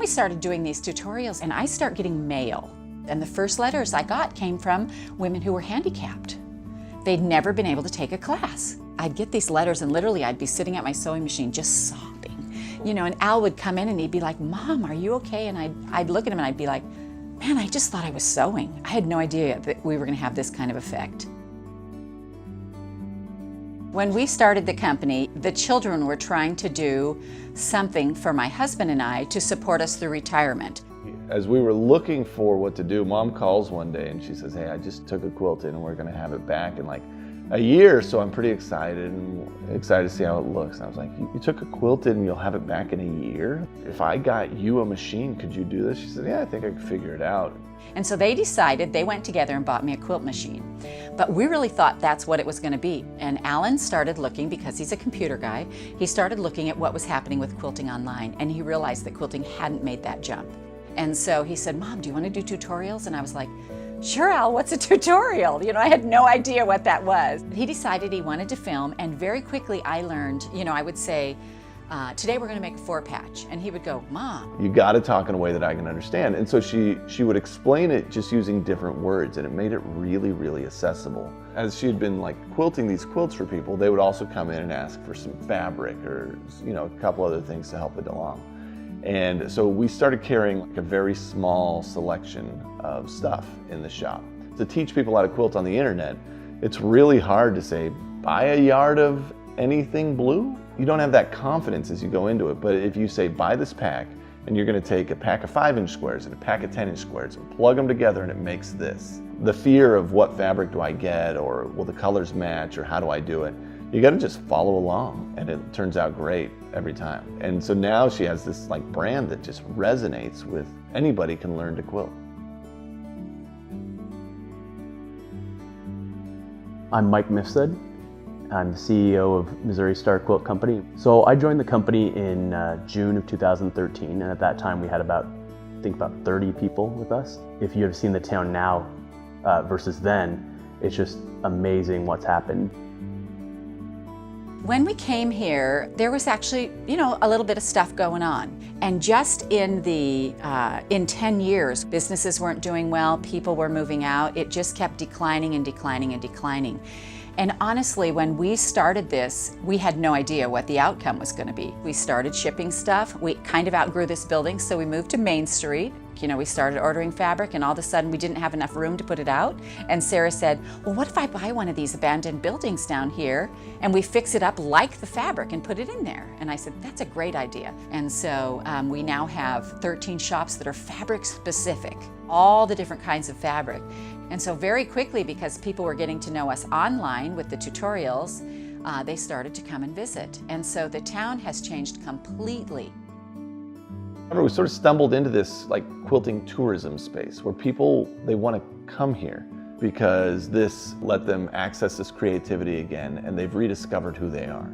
We started doing these tutorials and I start getting mail. And the first letters I got came from women who were handicapped. They'd never been able to take a class. I'd get these letters and literally I'd be sitting at my sewing machine just sobbing. You know, and Al would come in and he'd be like, "Mom, are you okay?" And I'd look at him and I'd be like, "Man, I just thought I was sewing." I had no idea that we were gonna have this kind of effect. When we started the company, the children were trying to do something for my husband and I to support us through retirement. As we were looking for what to do, Mom calls one day and she says, "Hey, I just took a quilt in and we're gonna have it back in like a year, so I'm pretty excited to see how it looks." And I was like, you took a quilt in and you'll have it back in a year? If I got you a machine, could you do this? She said, "Yeah, I think I could figure it out." And so they decided, they went together and bought me a quilt machine. But we really thought that's what it was going to be. And Alan started looking, because he's a computer guy, he started looking at what was happening with quilting online, and he realized that quilting hadn't made that jump. And so he said, "Mom, do you want to do tutorials?" And I was like, "Sure, Al, what's a tutorial?" You know, I had no idea what that was. He decided he wanted to film, and very quickly I learned, you know, I would say, "Today we're going to make a 4-patch." And he would go, "Mom, you got to talk in a way that I can understand." And so she would explain it just using different words, and it made it really, really accessible. As she had been like quilting these quilts for people, they would also come in and ask for some fabric or, you know, a couple other things to help it along. And so we started carrying like a very small selection of stuff in the shop. To teach people how to quilt on the internet, it's really hard to say, buy a yard of anything blue. You don't have that confidence as you go into it, but if you say, buy this pack, and you're gonna take a pack of 5-inch squares and a pack of 10-inch squares and plug them together and it makes this. The fear of what fabric do I get, or will the colors match, or how do I do it? You gotta just follow along, and it turns out great every time. And so now she has this like brand that just resonates with anybody can learn to quilt. I'm Mike Mifsud. I'm the CEO of Missouri Star Quilt Company. So I joined the company in June of 2013, and at that time we had about 30 people with us. If you have seen the town now versus then, it's just amazing what's happened. When we came here, there was actually, you know, a little bit of stuff going on. And just in 10 years, businesses weren't doing well, people were moving out. It just kept declining and declining and declining. And honestly, when we started this, we had no idea what the outcome was going to be. We started shipping stuff. We kind of outgrew this building, so we moved to Main Street. You know, we started ordering fabric, and all of a sudden we didn't have enough room to put it out. And Sarah said, "Well, what if I buy one of these abandoned buildings down here and we fix it up like the fabric and put it in there?" And I said, "That's a great idea." And so we now have 13 shops that are fabric specific, all the different kinds of fabric. And so very quickly, because people were getting to know us online with the tutorials, they started to come and visit. And so the town has changed completely. We sort of stumbled into this like quilting tourism space where people, they want to come here because this let them access this creativity again, and they've rediscovered who they are.